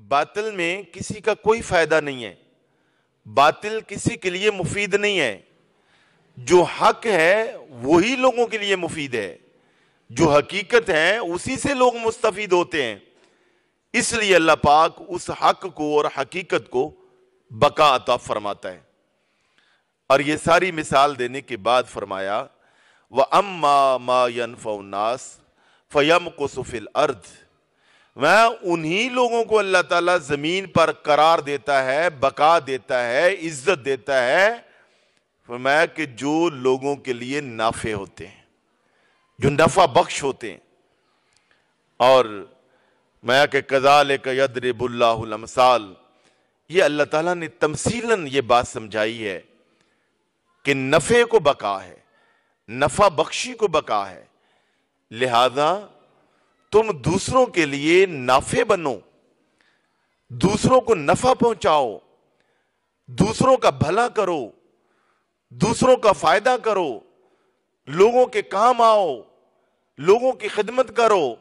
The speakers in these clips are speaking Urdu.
باطل میں کسی کا کوئی فائدہ نہیں ہے، باطل کسی کے لیے مفید نہیں ہے، جو حق ہے وہی لوگوں کے لیے مفید ہے، جو حقیقت ہے اسی سے لوگ مستفید ہوتے ہیں۔ اس لیے اللہ پاک اس حق کو اور حقیقت کو بقا عطا فرماتا ہے۔ اور یہ ساری مثال دینے کے بعد فرمایا وَأَمَّا مَا يَنْفَعُ النَّاسَ فَيَمْكُثُ فِي الْأَرْضِ، میں انہی لوگوں کو اللہ تعالیٰ زمین پر قرار دیتا ہے، بقا دیتا ہے، عزت دیتا ہے، فرمایا کہ جو لوگوں کے لیے نافع ہوتے ہیں، جو نفع بخش ہوتے ہیں۔ اور میں کہ کذالک یضرب اللہ الامثال، یہ اللہ تعالیٰ نے تمثیلاً یہ بات سمجھائی ہے کہ نفع کو بقا ہے، نفع بخشی کو بقا ہے، لہذا تم دوسروں کے لیے نافع بنو، دوسروں کو نفع پہنچاؤ، دوسروں کا بھلا کرو، دوسروں کا فائدہ کرو، لوگوں کے کام آؤ، لوگوں کی خدمت کرو۔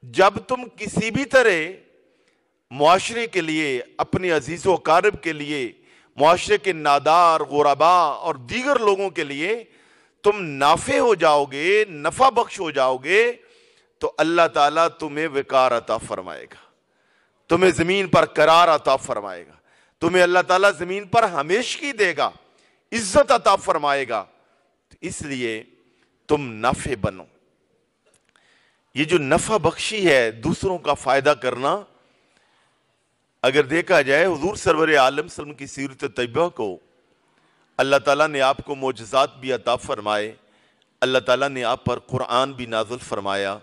جب تم کسی بھی طرح معاشرے کے لیے، اپنے عزیز و اقارب کے لیے، معاشرے کے نادار، غرباء اور دیگر لوگوں کے لیے تم نافع ہو جاؤ گے، نفع بخش ہو جاؤ گے، تو اللہ تعالیٰ تمہیں وقار عطا فرمائے گا، تمہیں زمین پر قرار عطا فرمائے گا، تمہیں اللہ تعالیٰ زمین پر ہمیشگی دے گا، عزت عطا فرمائے گا۔ اس لیے تم نافع بنو۔ یہ جو نفع بخشی ہے، دوسروں کا فائدہ کرنا، اگر دیکھا جائے حضور سرور عالم صلی اللہ علیہ وسلم کی سیرت طیبہ کو اللہ تعالیٰ نے آپ کو معجزات بھی عطا فرمائے، اللہ تعالیٰ نے آپ پر قرآن بھی نازل فرمایا،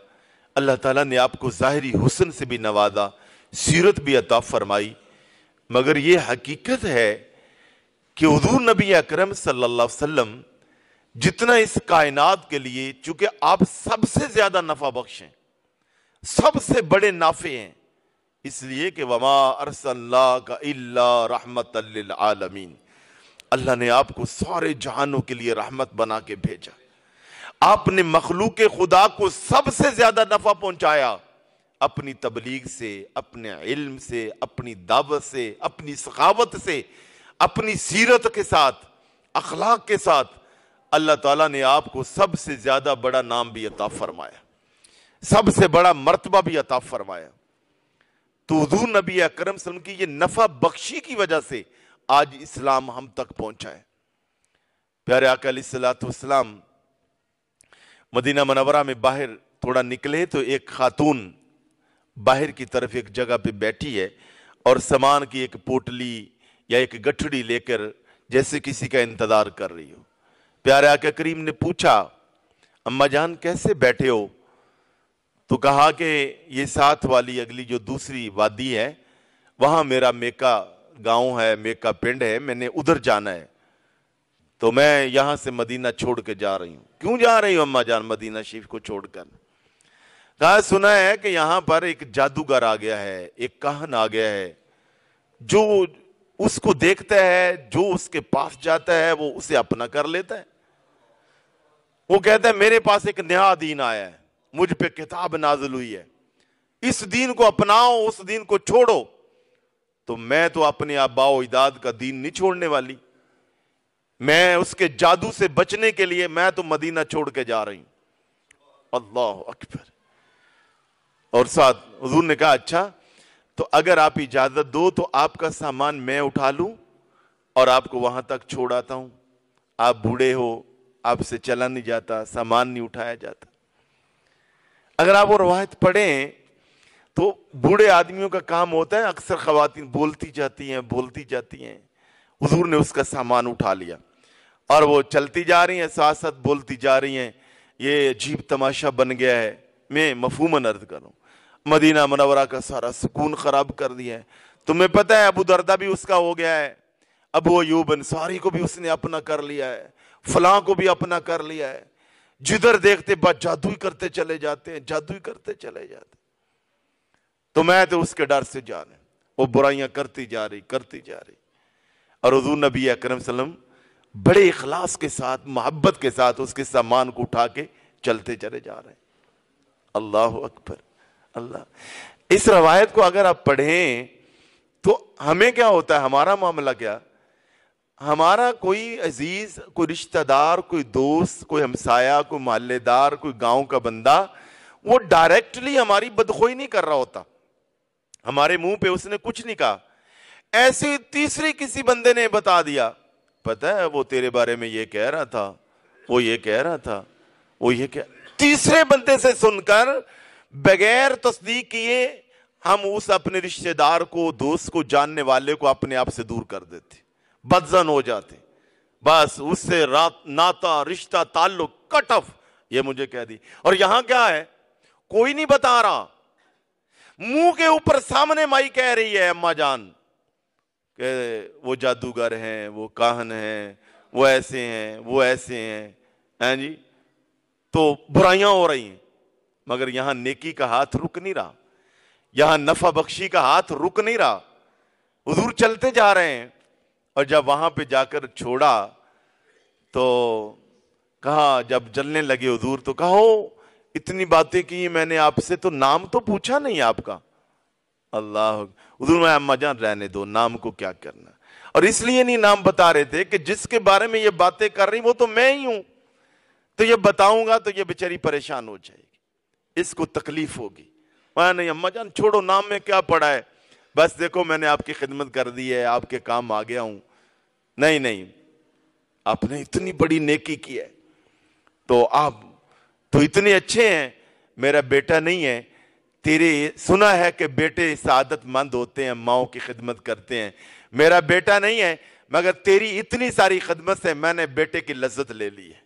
اللہ تعالیٰ نے آپ کو ظاہری حسن سے بھی نوازا، سیرت بھی عطا فرمائی، مگر یہ حقیقت ہے کہ حضور نبی اکرم صلی اللہ علیہ وسلم جتنا اس کائنات کے لیے، چونکہ آپ سب سے زیادہ نفع بخش ہیں، سب سے بڑے نافع ہیں، اس لیے کہ وَمَا أَرْسَلْنَاكَ إِلَّا رَحْمَةً لِلْعَالَمِينَ، اللہ نے آپ کو سارے جہانوں کے لیے رحمت بنا کے بھیجا۔ آپ نے مخلوق خدا کو سب سے زیادہ نفع پہنچایا، اپنی تبلیغ سے، اپنے علم سے، اپنی دعوت سے، اپنی سخاوت سے، اپنی سیرت کے ساتھ، اخلاق کے ساتھ اللہ تعالیٰ نے آپ کو سب سے زیادہ بڑا نام بھی عطا فرمایا، سب سے بڑا مرتبہ بھی عطا فرمایا۔ تو حضور نبی اکرم صلی اللہ علیہ وسلم کی یہ نفع بخشی کی وجہ سے آج اسلام ہم تک پہنچا ہے۔ پیارے آقا علیہ الصلوۃ والسلام مدینہ منورہ میں باہر تھوڑا نکلے تو ایک خاتون باہر کی طرف ایک جگہ پہ بیٹھی ہے اور سامان کی ایک پوٹلی یا ایک گٹھڑی لے کر جیسے کسی کا انتظار کر رہی ہو۔ پیارے آقا کریم نے پوچھا اماں جان کیسے بیٹھے ہو؟ تو کہا کہ یہ ساتھ والی اگلی جو دوسری وادی ہے وہاں میرا میکا گاؤں ہے، میکا پنڈ ہے، میں نے ادھر جانا ہے، تو میں یہاں سے مدینہ چھوڑ کے جا رہی ہوں۔ کیوں جا رہی ہوں اماں جان مدینہ شریف کو چھوڑ کر؟ کہا سنا ہے کہ یہاں پر ایک جادوگر آ گیا ہے، ایک کاہن آ گیا ہے، جو اس کو دیکھتا ہے، جو اس کے پاس جاتا ہے وہ اسے اپنا کر لیتا ہے۔ وہ کہتا ہے میرے پاس ایک نیا دین آیا ہے، مجھ پہ کتاب نازل ہوئی ہے، اس دین کو اپناؤ، اس دین کو چھوڑو۔ تو میں تو اپنے آباء و اجداد کا دین نہیں چھوڑنے والی، میں اس کے جادو سے بچنے کے لیے میں تو مدینہ چھوڑ کے جا رہی ہوں۔ اللہ اکبر۔ اور ساتھ حضور نے کہا اچھا تو اگر آپ اجازت دو تو آپ کا سامان میں اٹھا لوں اور آپ کو وہاں تک چھوڑ آتا ہوں، آپ بوڑھے ہو، آپ سے چلا نہیں جاتا، سامان نہیں اٹھایا جاتا۔ اگر آپ وہ روایت پڑھیں تو بوڑھے آدمیوں کا کام ہوتا ہے، اکثر خواتین بولتی جاتی ہیں، حضور نے اس کا سامان اٹھا لیا اور وہ چلتی جا رہی ہیں، ساتھ ساتھ بولتی جا رہی ہیں۔ یہ عجیب تماشا بن گیا ہے، میں مفہوماً عرض کروں، مدینہ منورہ کا سارا سکون خراب کر دیا ہے۔ تمہیں پتہ ہے ابو دردہ بھی اس کا ہو گیا ہے، ابو ایوب انصاری کو بھی اس نے اپنا کر لیا ہے، فلاں کو بھی اپنا کر لیا ہے، جدھر دیکھتے بس جادو ہی کرتے چلے جاتے ہیں، جادو ہی کرتے چلے جاتے ہیں۔ تو میں تو اس کے ڈر سے جا رہا ہوں، وہ برائیاں کرتی جا رہی۔ اور حضور نبی اکرم صلی اللہ علیہ وسلم بڑے اخلاص کے ساتھ، محبت کے ساتھ اس کے سامان کو اٹھا کے چلتے چلے جا رہے ہیں۔ اللہ اکبر، اللہ، اس روایت کو اگر آپ پڑھیں تو ہمیں کیا ہوتا ہے، ہمارا معاملہ کیا، ہمارا کوئی عزیز، کوئی رشتہ دار، کوئی دوست، کوئی ہمسایہ، کوئی محلے دار، کوئی گاؤں کا بندہ، وہ ڈائریکٹلی ہماری بدخوئی نہیں کر رہا ہوتا، ہمارے منہ پہ اس نے کچھ نہیں کہا، ایسی تیسری کسی بندے نے بتا دیا، پتہ ہے وہ تیرے بارے میں یہ کہہ رہا تھا، وہ یہ کہہ رہا تھا، وہ یہ تیسرے بندے سے سن کر بغیر تصدیق کیے ہم اس اپنے رشتہ دار کو، دوست کو، جاننے والے کو اپنے آپ سے دور کر دیتے، بدظن ہو جاتے، بس اس سے ناتا، رشتہ، تعلق کٹ آف، یہ مجھے کہہ دی۔ اور یہاں کیا ہے، کوئی نہیں بتا رہا، منہ کے اوپر سامنے مائی کہہ رہی ہے اماں جان کہ وہ جادوگر ہیں، وہ کاہن ہیں، وہ ایسے ہیں، وہ ایسے ہیں جی، تو برائیاں ہو رہی ہیں، مگر یہاں نیکی کا ہاتھ رک نہیں رہا، یہاں نفع بخشی کا ہاتھ رک نہیں رہا، حضور چلتے جا رہے ہیں، اور جب وہاں پہ جا کر چھوڑا تو کہا، جب جلنے لگے حضور تو کہا، اتنی باتیں کی میں نے آپ سے، تو نام تو پوچھا نہیں آپ کا۔ اللہ، حضور میں اماں جان رہنے دو، نام کو کیا کرنا، اور اس لیے نہیں نام بتا رہے تھے کہ جس کے بارے میں یہ باتیں کر رہی وہ تو میں ہی ہوں، تو یہ بتاؤں گا تو یہ بیچاری پریشان ہو جائے گی، اس کو تکلیف ہوگی۔ میں نہیں اماں جان چھوڑو، نام میں کیا پڑا ہے، بس دیکھو میں نے آپ کی خدمت کر دی ہے، آپ کے کام آ گیا ہوں۔ نہیں نہیں، آپ نے اتنی بڑی نیکی کی ہے، تو آپ تو اتنے اچھے ہیں، میرا بیٹا نہیں ہے، تیرے سنا ہے کہ بیٹے سعادت مند ہوتے ہیں، ماؤں کی خدمت کرتے ہیں، میرا بیٹا نہیں ہے، مگر تیری اتنی ساری خدمت سے میں نے بیٹے کی لذت لے لی ہے۔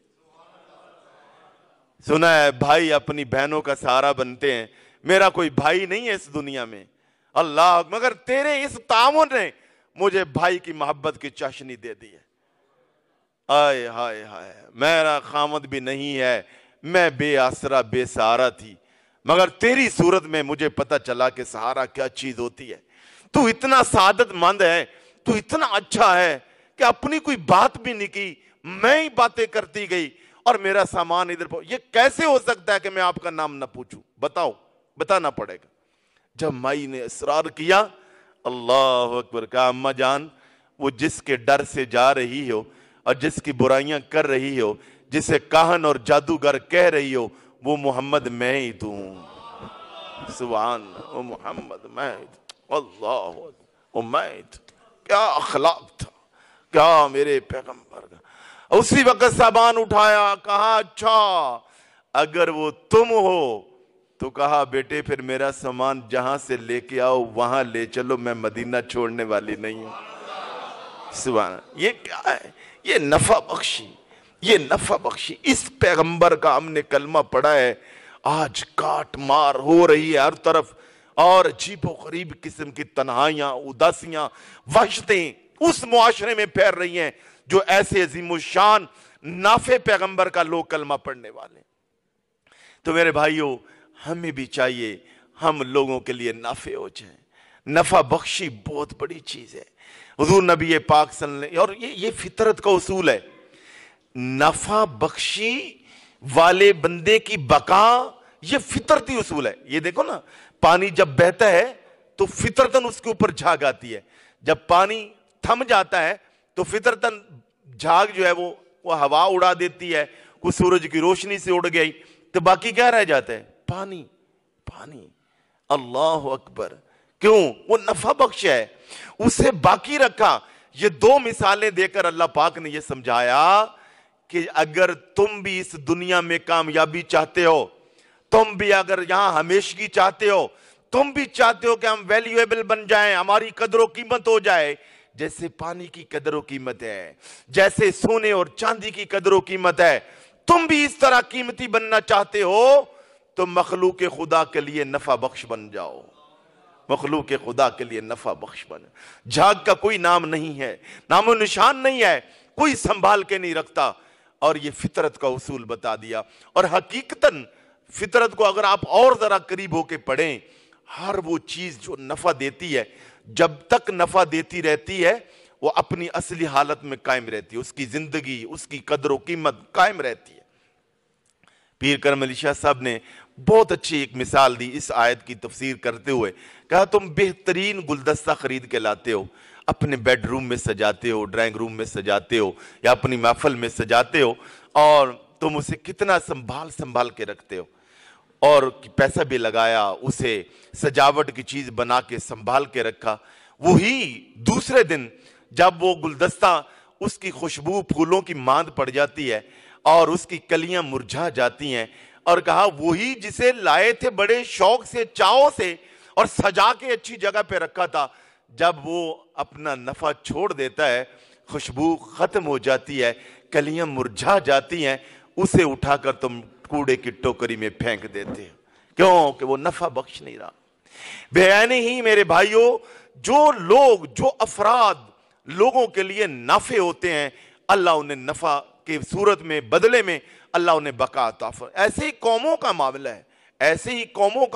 سنا ہے بھائی اپنی بہنوں کا سہارا بنتے ہیں، میرا کوئی بھائی نہیں ہے اس دنیا میں، اللہ، مگر تیرے اس تعاون نے مجھے بھائی کی محبت کی چاشنی دے دی ہے۔ آئے ہائے ہائے، میرا خامد بھی نہیں ہے، میں بے آسرا بے سہارا تھی، مگر تیری صورت میں مجھے پتا چلا کہ سہارا کیا چیز ہوتی ہے۔ تو اتنا سعادت مند ہے، تو اتنا اچھا ہے کہ اپنی کوئی بات بھی نہیں کی، میں ہی باتیں کرتی گئی، اور میرا سامان ادھر یہ کیسے ہو سکتا ہے کہ میں آپ کا نام نہ پوچھوں، بتاؤ، بتانا پڑے گا۔ جب مائی نے اصرار کیا، اللہ اکبر، کہا اماں جان، وہ جس کے ڈر سے جا رہی ہو اور جس کی برائیاں کر رہی ہو، جسے کاہن اور جادوگر کہہ رہی ہو، وہ محمد میں ہی تو ہوں۔ سبحان، وہ محمد میں ہی تو، اللہ، وہ میں ہی تو، کیا اخلاق تھا، کیا میرے پیغمبر کا۔ اسی وقت سامان اٹھایا، کہا اچھا اگر وہ تم ہو تو کہا بیٹے پھر میرا سامان جہاں سے لے کے آؤ وہاں لے چلو، میں مدینہ چھوڑنے والی نہیں ہوں۔ سبحان، یہ کیا ہے، یہ نفع بخشی، یہ نفع بخشی، اس پیغمبر کا ہم نے کلمہ پڑھا ہے، آج کاٹ مار ہو رہی ہے ہر طرف، اور عجیب و غریب قسم کی تنہائیاں، اداسیاں، وحشتیں اس معاشرے میں پھیل رہی ہیں جو ایسے عظیم الشان نافع پیغمبر کا لوگ کلمہ پڑھنے والے۔ تو میرے بھائیوں، ہمیں بھی چاہیے ہم لوگوں کے لیے نافع ہو جائیں، نفع بخشی بہت بڑی چیز ہے۔ حضور نبی پاک صلی اللہ علیہ وسلم، اور یہ فطرت کا اصول ہے، نفع بخشی والے بندے کی بقا، یہ فطرتی اصول ہے۔ یہ دیکھو نا، پانی جب بہتا ہے تو فطرتاً اس کے اوپر جھاگ آتی ہے، جب پانی تھم جاتا ہے تو فطرتاً جھاگ جو ہے وہ ہوا اڑا دیتی ہے، کوئی سورج کی روشنی سے اڑ گئی تو باقی کیا رہ جاتا ہے، پانی، پانی۔ اللہ اکبر، کیوں؟ وہ نفع بخش ہے، اسے باقی رکھا۔ یہ دو مثالیں دے کر اللہ پاک نے یہ سمجھایا کہ اگر تم بھی اس دنیا میں کامیابی چاہتے ہو، تم بھی اگر یہاں ہمیشگی چاہتے ہو، تم بھی چاہتے ہو کہ ہم ویلیویبل بن جائیں، ہماری قدر و قیمت ہو جائے، جیسے پانی کی قدر و قیمت ہے، جیسے سونے اور چاندی کی قدر و قیمت ہے، تم بھی اس طرح قیمتی بننا چاہتے ہو تو مخلوق خدا کے لیے نفع بخش بن جاؤ، مخلوق خدا کے لیے نفع بخش بن۔ جھاگ کا کوئی نام نہیں ہے، نام و نشان نہیں ہے، کوئی سنبھال کے نہیں رکھتا، اور یہ فطرت کا اصول بتا دیا۔ اور حقیقتاً فطرت کو اگر آپ اور ذرا قریب ہو کے پڑھیں، ہر وہ چیز جو نفع دیتی ہے، جب تک نفع دیتی رہتی ہے وہ اپنی اصلی حالت میں قائم رہتی ہے، اس کی زندگی، اس کی قدر و قیمت قائم رہتی ہے۔ پیر کرم علی شاہ صاحب نے بہت اچھی ایک مثال دی اس آیت کی تفسیر کرتے ہوئے. کہا تم بہترین گلدستہ خرید کے لاتے ہو, اپنے بیڈ روم میں سجاتے ہو, ڈرائنگ روم میں سجاتے ہو, یا اپنی محفل میں سجاتے ہو, اور تم اسے کتنا سنبھال کے رکھتے ہو, اور پیسہ بھی لگایا, اسے سجاوٹ کی چیز بنا کے سنبھال کے رکھا. وہی دوسرے دن جب وہ گلدستہ اس کی خوشبو پھولوں کی ماند پڑ جاتی ہے اور اس کی کلیاں مرجھا جاتی ہیں, اور کہا وہی جسے لائے تھے بڑے شوق سے, چاؤ سے, اور سجا کے اچھی جگہ پہ رکھا تھا, جب وہ اپنا نفع چھوڑ دیتا ہے, خوشبو ختم ہو جاتی ہے, کلیاں مرجھا جاتی ہیں, اسے اٹھا کر تم کوڑے کی ٹوکری میں پھینک دیتے ہیں. کیوں کہ وہ نفع بخش نہیں رہا. بیانے ہی میرے بھائیوں, جو افراد لوگوں کے لیے نافع ہوتے ہیں, اللہ انہیں نفع کے صورت میں بدلے میں اللہ انہیں بقا عطا فرماتا ہے. ایسے ہی قوموں کا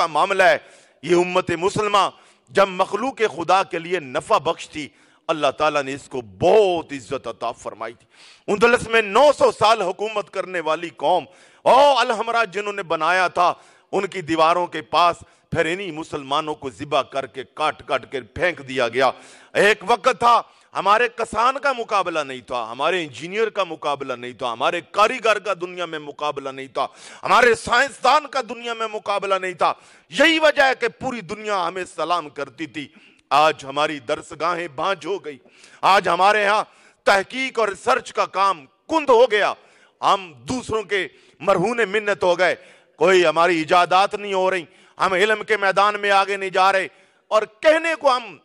معاملہ ہے. یہ امت مسلمہ جب مخلوق خدا کے لیے نفع بخش تھی, اللہ تعالیٰ نے اس کو بہت عزت عطا فرمائی تھی. اندلس میں 900 سال حکومت کرنے والی قوم, الحمرا جنہوں نے بنایا تھا, ان کی دیواروں کے پاس پھر انہی مسلمانوں کو ذبح کر کے کاٹ کے پھینک دیا گیا. ایک وقت تھا ہمارے کسان کا مقابلہ نہیں تھا, ہمارے انجینئر کا مقابلہ نہیں تھا, ہمارے کاریگر کا دنیا میں مقابلہ نہیں تھا, ہمارے سائنسدان کا دنیا میں مقابلہ نہیں تھا. یہی وجہ ہے کہ پوری دنیا ہمیں سلام کرتی تھی. آج ہماری درسگاہیں بانجھ ہو گئی, آج ہمارے ہاں تحقیق اور ریسرچ کا کام کند ہو گیا, ہم دوسروں کے مرہون منت ہو گئے, کوئی ہماری ایجادات نہیں ہو رہی, ہم علم کے میدان میں آگے نہیں جا رہے, اور کہنے کو ہم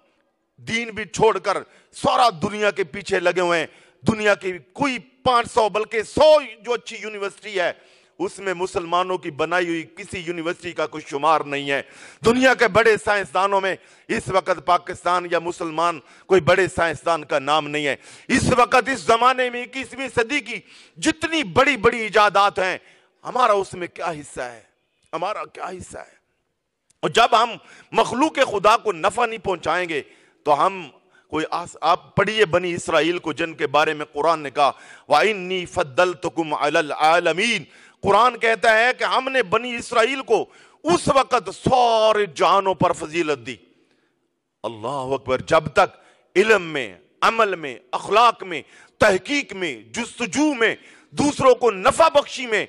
دین بھی چھوڑ کر سارا دنیا کے پیچھے لگے ہوئے ہیں. دنیا کی کوئی 500 بلکہ 100 جو اچھی یونیورسٹی ہے, اس میں مسلمانوں کی بنائی ہوئی کسی یونیورسٹی کا کوئی شمار نہیں ہے. دنیا کے بڑے سائنسدانوں میں اس وقت پاکستان یا مسلمان کوئی بڑے سائنسدان کا نام نہیں ہے. اس وقت اس زمانے میں 21ویں صدی کی جتنی بڑی بڑی ایجادات ہیں, ہمارا اس میں کیا حصہ ہے؟ ہمارا کیا حصہ ہے؟ اور جب ہم مخلوق خدا کو نفع نہیں پہنچائیں گے تو ہم آپ پڑھیے بنی اسرائیل کو, جن کے بارے میں قرآن نے کہا وَإِنِّي فَضَّلْتُكُمْ عَلَى الْعَالَمِينَ. قرآن کہتا ہے کہ ہم نے بنی اسرائیل کو اس وقت سارے جہانوں پر فضیلت دی. اللہ اکبر. جب تک علم میں, عمل میں, اخلاق میں, تحقیق میں, جستجو میں, دوسروں کو نفع بخشی میں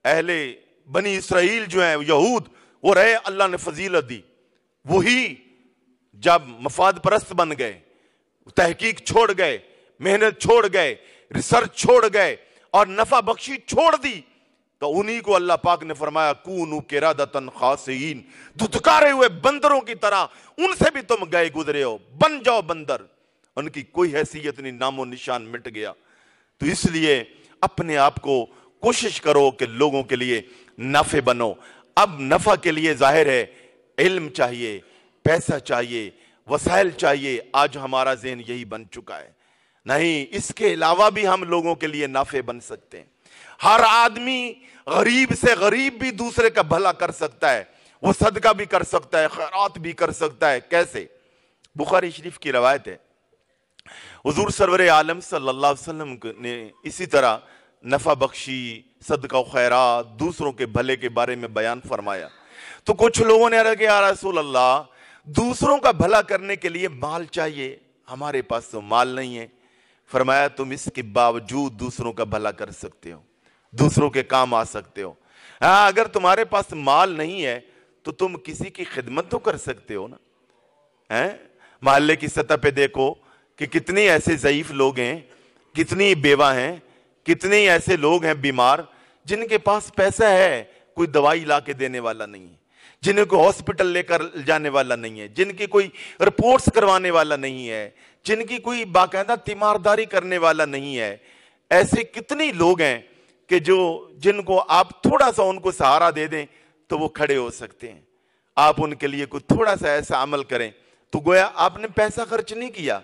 اہل بنی اسرائیل جو ہیں یہود وہ رہے, اللہ نے فضیلت دی. وہی جب مفاد پرست بن گئے, تحقیق چھوڑ گئے, محنت چھوڑ گئے, ریسرچ چھوڑ گئے, اور نفع بخشی چھوڑ دی, تو انہی کو اللہ پاک نے فرمایا کونوا قردۃ خاسئین, دھتکارے ہوئے بندروں کی طرح ان سے بھی تم گئے گزرے ہو, بن جاؤ بندر. ان کی کوئی حیثیت نہیں, نام و نشان مٹ گیا. تو اس لیے اپنے آپ کو کوشش کرو کہ لوگوں کے لیے نافع بنو. اب نفع کے لیے ظاہر ہے علم چاہیے, پیسہ چاہیے, وسائل چاہیے. آج ہمارا ذہن یہی بن چکا ہے. نہیں, اس کے علاوہ بھی ہم لوگوں کے لیے نافع بن سکتے ہیں. ہر آدمی غریب سے غریب بھی دوسرے کا بھلا کر سکتا ہے, وہ صدقہ بھی کر سکتا ہے, خیرات بھی کر سکتا ہے. کیسے؟ بخاری شریف کی روایت ہے, حضور سرور عالم صلی اللہ علیہ وسلم نے اسی طرح نفع بخشی, صدقہ و خیرات, دوسروں کے بھلے کے بارے میں بیان فرمایا. تو کچھ لوگوں نے عرض کیا یا رسول اللہ, دوسروں کا بھلا کرنے کے لیے مال چاہیے, ہمارے پاس تو مال نہیں ہے. فرمایا تم اس کے باوجود دوسروں کا بھلا کر سکتے ہو, دوسروں کے کام آ سکتے ہو. ہاں, اگر تمہارے پاس مال نہیں ہے تو تم کسی کی خدمت تو کر سکتے ہو نا. محلے کی سطح پہ دیکھو کہ کتنی ایسے ضعیف لوگ ہیں, کتنی بیوہ ہیں, کتنے ایسے لوگ ہیں بیمار جن کے پاس پیسہ ہے, کوئی دوائی لا کے دینے والا نہیں ہے, جنہیں کوئی ہاسپٹل لے کر جانے والا نہیں ہے, جن کی کوئی رپورٹس کروانے والا نہیں ہے, جن کی کوئی باقاعدہ تیمارداری کرنے والا نہیں ہے. ایسے کتنی لوگ ہیں کہ جن کو آپ تھوڑا سا ان کو سہارا دے دیں تو وہ کھڑے ہو سکتے ہیں. آپ ان کے لیے کوئی تھوڑا سا ایسا عمل کریں تو گویا آپ نے پیسہ خرچ نہیں کیا,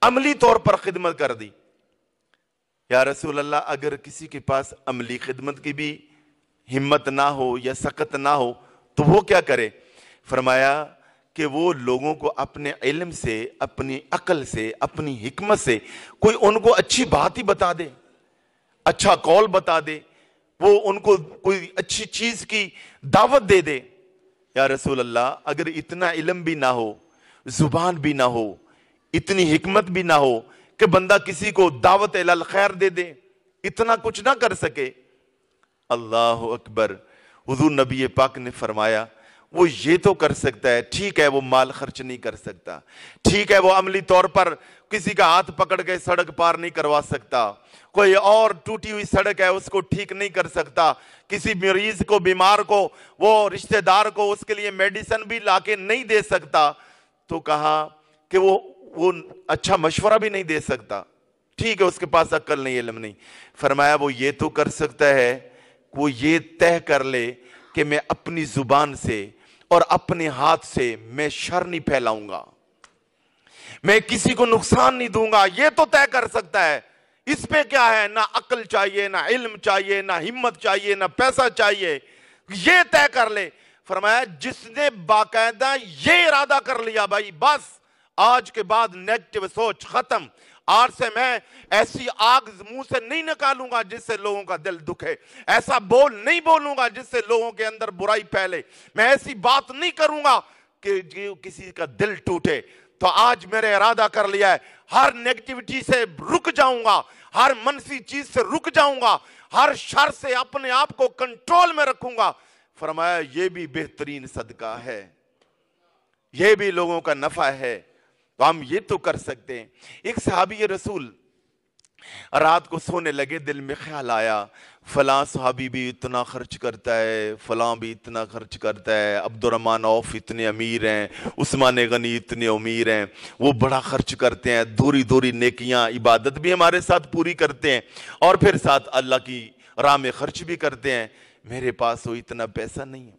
عملی طور پر خدمت کر دی. یا رسول اللہ, اگر کسی کے پاس عملی خدمت کی بھی ہمت نہ ہو یا سخت نہ ہو تو وہ کیا کرے؟ فرمایا کہ وہ لوگوں کو اپنے علم سے, اپنی عقل سے, اپنی حکمت سے کوئی ان کو اچھی بات ہی بتا دے, اچھا قول بتا دے. وہ ان کو کوئی اچھی چیز کی دعوت دے دے. یا رسول اللہ اگر اتنا علم بھی نہ ہو, زبان بھی نہ ہو, اتنی حکمت بھی نہ ہو کہ بندہ کسی کو دعوت الی الخیر دے دے, اتنا کچھ نہ کر سکے. اللہ اکبر. حضور نبی پاک نے فرمایا وہ یہ تو کر سکتا ہے, ٹھیک ہے وہ مال خرچ نہیں کر سکتا, ٹھیک ہے وہ عملی طور پر کسی کا ہاتھ پکڑ کے سڑک پار نہیں کروا سکتا, کوئی اور ٹوٹی ہوئی سڑک ہے اس کو ٹھیک نہیں کر سکتا, کسی مریض کو, بیمار کو, وہ رشتہ دار کو اس کے لیے میڈیسن بھی لا کے نہیں دے سکتا, تو کہا کہ وہ اچھا مشورہ بھی نہیں دے سکتا, ٹھیک ہے اس کے پاس عقل نہیں, علم نہیں. فرمایا وہ یہ تو کر سکتا ہے, وہ یہ طے کر لے کہ میں اپنی زبان سے اور اپنے ہاتھ سے میں شر نہیں پھیلاؤں گا, میں کسی کو نقصان نہیں دوں گا, یہ تو طے کر سکتا ہے. اس پہ کیا ہے, نہ عقل چاہیے, نہ علم چاہیے, نہ ہمت چاہیے, نہ پیسہ چاہیے, یہ طے کر لے. فرمایا جس نے باقاعدہ یہ ارادہ کر لیا بھائی بس آج کے بعد نیگیٹو سوچ ختم, آج سے میں ایسی آگ منہ سے نہیں نکالوں گا جس سے لوگوں کا دل دکھے, ایسا بول نہیں بولوں گا جس سے لوگوں کے اندر برائی پھیلے, میں ایسی بات نہیں کروں گا کہ کسی کا دل ٹوٹے. تو آج میرے ارادہ کر لیا ہے, ہر نیگیٹیوٹی سے رک جاؤں گا, ہر منفی چیز سے رک جاؤں گا, ہر شر سے اپنے آپ کو کنٹرول میں رکھوں گا. فرمایا یہ بھی بہترین صدقہ ہے, یہ بھی لوگوں کا نفع ہے, تو ہم یہ تو کر سکتے ہیں. ایک صحابی رسول رات کو سونے لگے, دل میں خیال آیا فلاں صحابی بھی اتنا خرچ کرتا ہے, فلاں بھی اتنا خرچ کرتا ہے, عبد الرحمن عوف اتنے امیر ہیں, عثمان غنی اتنے امیر ہیں, وہ بڑا خرچ کرتے ہیں, دوری دوری نیکیاں عبادت بھی ہمارے ساتھ پوری کرتے ہیں اور پھر ساتھ اللہ کی راہ میں خرچ بھی کرتے ہیں, میرے پاس وہ اتنا پیسہ نہیں ہے,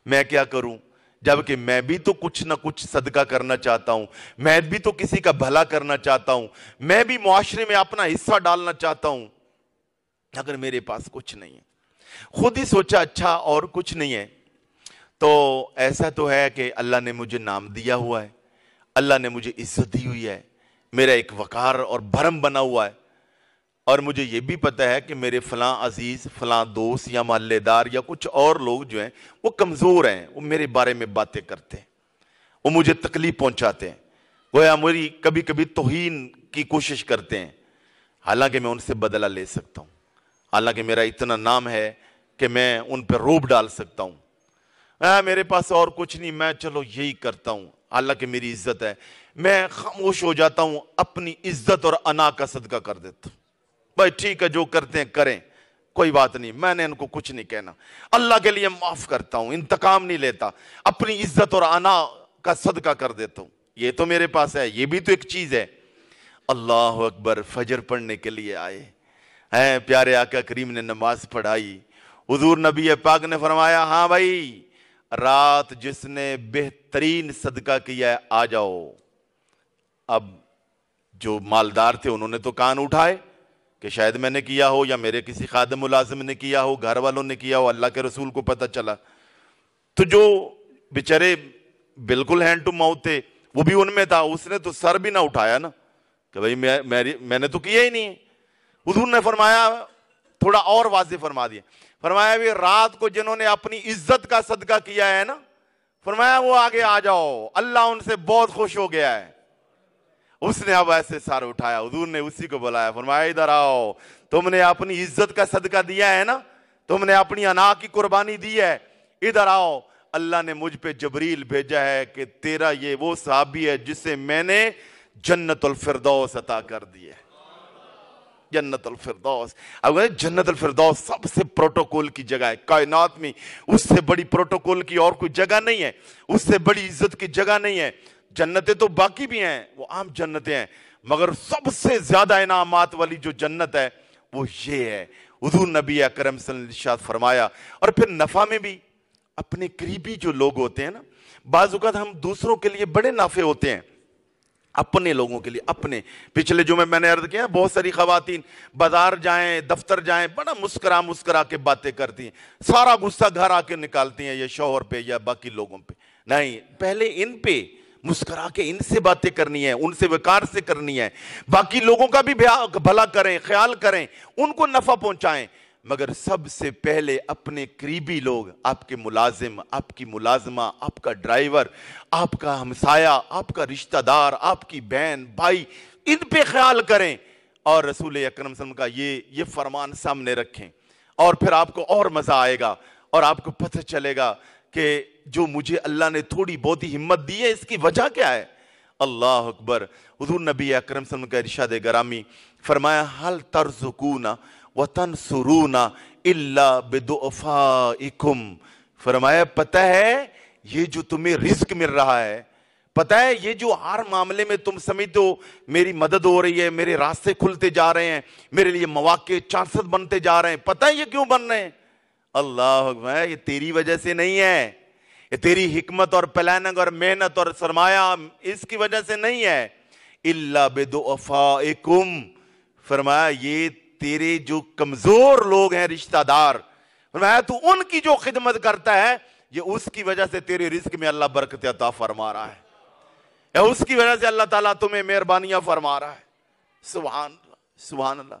میں کیا کروں؟ جبکہ میں بھی تو کچھ نہ کچھ صدقہ کرنا چاہتا ہوں, میں بھی تو کسی کا بھلا کرنا چاہتا ہوں, میں بھی معاشرے میں اپنا حصہ ڈالنا چاہتا ہوں, اگر میرے پاس کچھ نہیں ہے. خود ہی سوچا اچھا اور کچھ نہیں ہے تو ایسا تو ہے کہ اللہ نے مجھے نام دیا ہوا ہے, اللہ نے مجھے عزت دی ہوئی ہے, میرا ایک وقار اور بھرم بنا ہوا ہے, اور مجھے یہ بھی پتہ ہے کہ میرے فلاں عزیز, فلاں دوست یا محلے دار یا کچھ اور لوگ جو ہیں وہ کمزور ہیں, وہ میرے بارے میں باتیں کرتے ہیں, وہ مجھے تکلیف پہنچاتے ہیں, گویا میری کبھی کبھی توہین کی کوشش کرتے ہیں, حالانکہ میں ان سے بدلہ لے سکتا ہوں, حالانکہ میرا اتنا نام ہے کہ میں ان پہ روب ڈال سکتا ہوں, میرے پاس اور کچھ نہیں, میں چلو یہی کرتا ہوں, حالانکہ میری عزت ہے, میں خاموش ہو جاتا ہوں, اپنی عزت اور انا کا صدقہ کر دیتا ہوں, بھائی ٹھیک ہے جو کرتے ہیں کریں, کوئی بات نہیں, میں نے ان کو کچھ نہیں کہنا, اللہ کے لیے معاف کرتا ہوں, انتقام نہیں لیتا, اپنی عزت اور انا کا صدقہ کر دیتا ہوں, یہ تو میرے پاس ہے, یہ بھی تو ایک چیز ہے. اللہ اکبر. فجر پڑھنے کے لیے آئے ہیں, پیارے آقا کریم نے نماز پڑھائی, حضور نبی پاک نے فرمایا ہاں بھائی رات جس نے بہترین صدقہ کیا ہے آ جاؤ. اب جو مالدار تھے انہوں نے تو کان اٹھائے کہ شاید میں نے کیا ہو یا میرے کسی خادم ملازم نے کیا ہو, گھر والوں نے کیا ہو, اللہ کے رسول کو پتہ چلا. تو جو بیچارے بالکل ہینڈ ٹو ماؤتھ تھے وہ بھی ان میں تھا, اس نے تو سر بھی نہ اٹھایا نا کہ بھائی میں نے تو کیا ہی نہیں ہے. حضور نے فرمایا تھوڑا اور واضح فرما دیا, فرمایا بھی رات کو جنہوں نے اپنی عزت کا صدقہ کیا ہے نا, فرمایا وہ آگے آ جاؤ, اللہ ان سے بہت خوش ہو گیا ہے. اس نے اب ایسے سر اٹھایا, حضور نے اسی کو بلایا, فرمایا ادھر آؤ, تم نے اپنی عزت کا صدقہ دیا ہے نا, تم نے اپنی انا کی قربانی دی ہے, ادھر آؤ, اللہ نے مجھ پہ جبریل بھیجا ہے کہ تیرا یہ وہ صحابی ہے جسے میں نے جنت الفردوس عطا کر دی ہے. جنت الفردوس. اب جنت الفردوس سب سے پروٹوکول کی جگہ ہے کائنات میں, اس سے بڑی پروٹوکول کی اور کوئی جگہ نہیں ہے, اس سے بڑی عزت کی جگہ نہیں ہے. جنتیں تو باقی بھی ہیں, وہ عام جنتیں ہیں, مگر سب سے زیادہ انعامات والی جو جنت ہے وہ یہ ہے. حضور نبی اکرم صلی اللہ علیہ وسلم نے فرمایا. اور پھر نفع میں بھی اپنے قریبی جو لوگ ہوتے ہیں نا, بعض اوقات ہم دوسروں کے لیے بڑے نافع ہوتے ہیں, اپنے لوگوں کے لیے اپنے. پچھلے جمعے میں نے عرض کیا بہت ساری خواتین بازار جائیں, دفتر جائیں, بڑا مسکرا کے باتیں کرتی ہیں, سارا غصہ گھر آ کے نکالتی ہیں یا شوہر پہ یا باقی لوگوں پہ. نہیں, پہلے ان پہ مسکرا کے ان سے باتیں کرنی ہے, ان سے وقار سے کرنی ہے, باقی لوگوں کا بھی بھلا کریں, خیال کریں, ان کو نفع پہنچائیں. مگر سب سے پہلے اپنے قریبی لوگ، آپ کے ملازم، آپ کی ملازمہ، آپ کا ڈرائیور، آپ کا ہمسایہ، آپ کا رشتہ دار، آپ کی بہن بھائی، ان پہ خیال کریں اور رسول اکرم صلی اللہ علیہ وسلم کا یہ فرمان سامنے رکھیں، اور پھر آپ کو اور مزہ آئے گا اور آپ کو پتہ چلے گا کہ جو مجھے اللہ نے تھوڑی بہت ہی ہمت دی ہے اس کی وجہ کیا ہے۔ اللہ اکبر۔ حضور نبی اکرم صلی اللہ علیہ وسلم کا ارشاد گرامی فرمایا حل ترزقون وتنصرون الا بدعفائکم، فرمایا پتہ ہے یہ جو تمہیں رزق مل رہا ہے، پتہ ہے یہ جو ہر معاملے میں تم سمجھتے ہو میری مدد ہو رہی ہے، میرے راستے کھلتے جا رہے ہیں، میرے لیے مواقع چانسز بنتے جا رہے ہیں، پتہ ہے یہ کیوں بن رہے ہیں؟ اللہ اکبر، یہ تیری وجہ سے نہیں ہے، یہ تیری حکمت اور پلاننگ اور محنت اور سرمایہ اس کی وجہ سے نہیں ہے، الا بدعفائکم، فرمایا یہ تیرے جو کمزور لوگ ہیں رشتہ دار، فرمایا تو ان کی جو خدمت کرتا ہے یہ اس کی وجہ سے تیرے رزق میں اللہ برکت عطا فرما رہا ہے، یا اس کی وجہ سے اللہ تعالیٰ تمہیں مہربانیاں فرما رہا ہے۔ سبحان اللہ، سبحان اللہ۔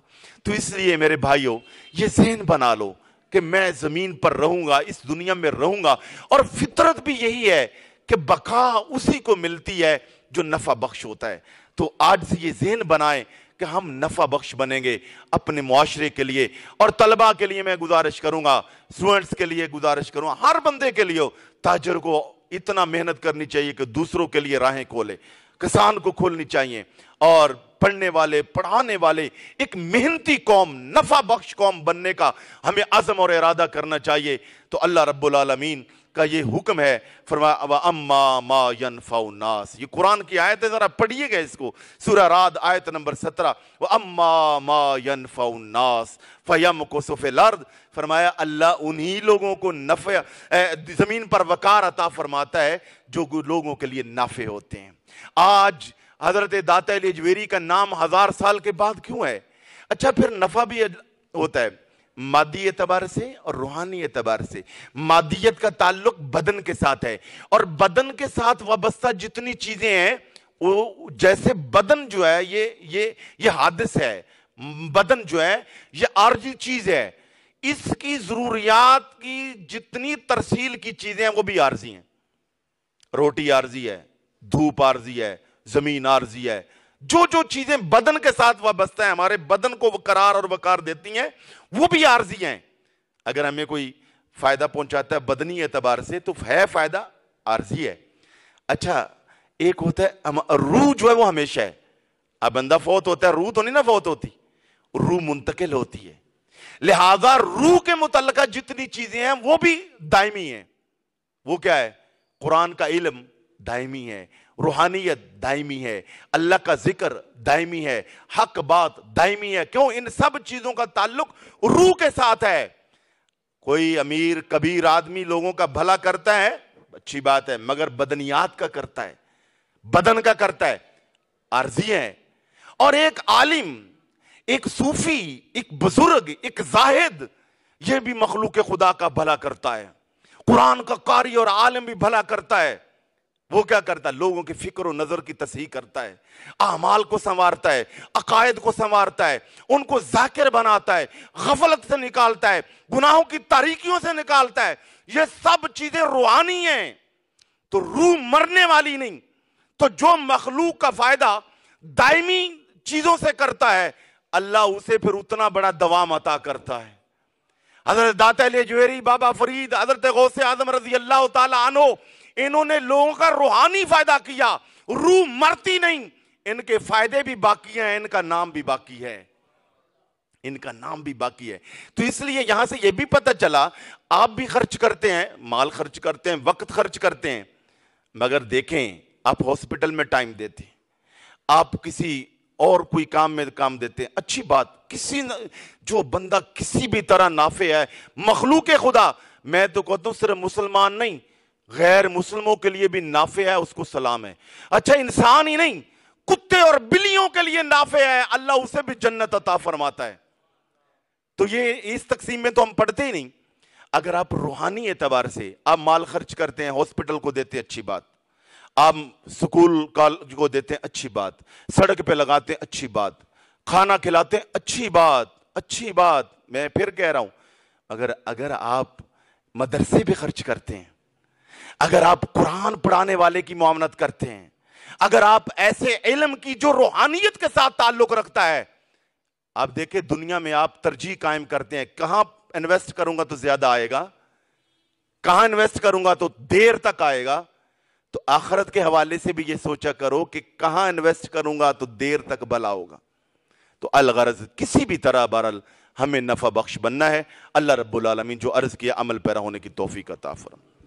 تو اس لیے میرے بھائیوں یہ ذہن بنا لو کہ میں زمین پر رہوں گا، اس دنیا میں رہوں گا، اور فطرت بھی یہی ہے کہ بقا اسی کو ملتی ہے جو نفع بخش ہوتا ہے۔ تو آج سے یہ ذہن بنائیں کہ ہم نفع بخش بنیں گے اپنے معاشرے کے لیے، اور طلباء کے لیے میں گزارش کروں گا، اسٹوڈنٹس کے لیے گزارش کروں گا، ہر بندے کے لیے، تاجر کو اتنا محنت کرنی چاہیے کہ دوسروں کے لیے راہیں کھولے، کسان کو کھولنی چاہیے، اور پڑھنے والے پڑھانے والے ایک محنتی قوم، نفع بخش قوم بننے کا ہمیں عزم اور ارادہ کرنا چاہیے۔ تو اللہ رب العالمین کا یہ حکم ہے، فرمایا وَأَمَّا مَا يَنْفَعُ النَّاسِ، یہ قرآن کی آیت ہے، ذرا پڑھیے گا اس کو، سورہ رعد آیت نمبر 17، وَأَمَّا مَا يَنْفَعُ النَّاسِ فَيَمْكُثُ فِي الْأَرْضِ، فرمایا اللہ انہی لوگوں کو نفع زمین پر وقار عطا فرماتا ہے جو لوگوں کے لیے نافع ہوتے ہیں۔ آج حضرت داتا علی اجویری کا نام 1000 سال کے بعد کیوں ہے؟ اچھا پھر نفع بھی ہوتا ہے مادی اعتبار سے اور روحانی اعتبار سے۔ مادیت کا تعلق بدن کے ساتھ ہے، اور بدن کے ساتھ وابستہ جتنی چیزیں ہیں وہ جیسے بدن جو ہے یہ حادث ہے، بدن جو ہے یہ عارضی چیز ہے، اس کی ضروریات کی جتنی ترسیل کی چیزیں ہیں وہ بھی عارضی ہیں۔ روٹی عارضی ہے، دھوپ عارضی ہے، زمین عارضی ہے، جو چیزیں بدن کے ساتھ وابستہ ہیں، ہمارے بدن کو قرار اور وقار دیتی ہیں، وہ بھی عارضی ہیں۔ اگر ہمیں کوئی فائدہ پہنچاتا ہے بدنی اعتبار سے تو ہے فائدہ، عارضی ہے۔ اچھا ایک ہوتا ہے روح جو ہے وہ ہمیشہ ہے، اب بندہ فوت ہوتا ہے روح تو نہیں نا فوت ہوتی، روح منتقل ہوتی ہے، لہذا روح کے متعلقہ جتنی چیزیں ہیں وہ بھی دائمی ہیں۔ وہ کیا ہے؟ قرآن کا علم دائمی ہے، روحانیت دائمی ہے، اللہ کا ذکر دائمی ہے، حق بات دائمی ہے۔ کیوں؟ ان سب چیزوں کا تعلق روح کے ساتھ ہے۔ کوئی امیر کبیر آدمی لوگوں کا بھلا کرتا ہے، اچھی بات ہے، مگر بدنیات کا کرتا ہے، بدن کا کرتا ہے، عارضی ہے۔ اور ایک عالم، ایک صوفی، ایک بزرگ، ایک زاہد، یہ بھی مخلوق خدا کا بھلا کرتا ہے۔ قرآن کا قاری اور عالم بھی بھلا کرتا ہے۔ وہ کیا کرتا ہے؟ لوگوں کی فکر و نظر کی تصحیح کرتا ہے، اعمال کو سنوارتا ہے، عقائد کو سنوارتا ہے، ان کو ذاکر بناتا ہے، غفلت سے نکالتا ہے، گناہوں کی تاریکیوں سے نکالتا ہے۔ یہ سب چیزیں روحانی ہیں، تو روح مرنے والی نہیں۔ تو جو مخلوق کا فائدہ دائمی چیزوں سے کرتا ہے، اللہ اسے پھر اتنا بڑا دوام عطا کرتا ہے۔ حضرت داتا علی اجویری، بابا فرید، حضرت غوث اعظم رضی اللہ تعالی عنہ، انہوں نے لوگوں کا روحانی فائدہ کیا، روح مرتی نہیں، ان کے فائدے بھی باقی ہیں، ان کا نام بھی باقی ہے، ان کا نام بھی باقی ہے۔ تو اس لیے یہاں سے یہ بھی پتہ چلا آپ بھی خرچ کرتے ہیں، مال خرچ کرتے ہیں، وقت خرچ کرتے ہیں، مگر دیکھیں آپ ہاسپٹل میں ٹائم دیتے ہیں، آپ کسی اور کوئی کام میں کام دیتے ہیں، اچھی بات، جو بندہ کسی بھی طرح نافع ہے مخلوق خدا، میں تو کہتا ہوں صرف مسلمان نہیں غیر مسلموں کے لیے بھی نافع ہے، اس کو سلام ہے۔ اچھا انسان ہی نہیں، کتے اور بلیوں کے لیے نافع ہے، اللہ اسے بھی جنت عطا فرماتا ہے۔ تو یہ اس تقسیم میں تو ہم پڑھتے ہی نہیں۔ اگر آپ روحانی اعتبار سے آپ مال خرچ کرتے ہیں، ہاسپٹل کو دیتے ہیں، اچھی بات، آپ سکول کالج کو دیتے ہیں، اچھی بات، سڑک پہ لگاتے ہیں، اچھی بات، کھانا کھلاتے ہیں، اچھی بات، اچھی بات، میں پھر کہہ رہا ہوں، اگر آپ مدرسے بھی خرچ کرتے ہیں، اگر آپ قرآن پڑھانے والے کی معاونت کرتے ہیں، اگر آپ ایسے علم کی جو روحانیت کے ساتھ تعلق رکھتا ہے، آپ دیکھیں دنیا میں آپ ترجیح قائم کرتے ہیں کہاں انویسٹ کروں گا تو زیادہ آئے گا، کہاں انویسٹ کروں گا تو دیر تک آئے گا، تو آخرت کے حوالے سے بھی یہ سوچا کرو کہ کہاں انویسٹ کروں گا تو دیر تک بھلا ہوگا۔ تو الغرض کسی بھی طرح بہرحال ہمیں نفع بخش بننا ہے۔ اللہ رب العالمین جو عرض کیا عمل پیرا ہونے کی توفیق عطا فرمائے۔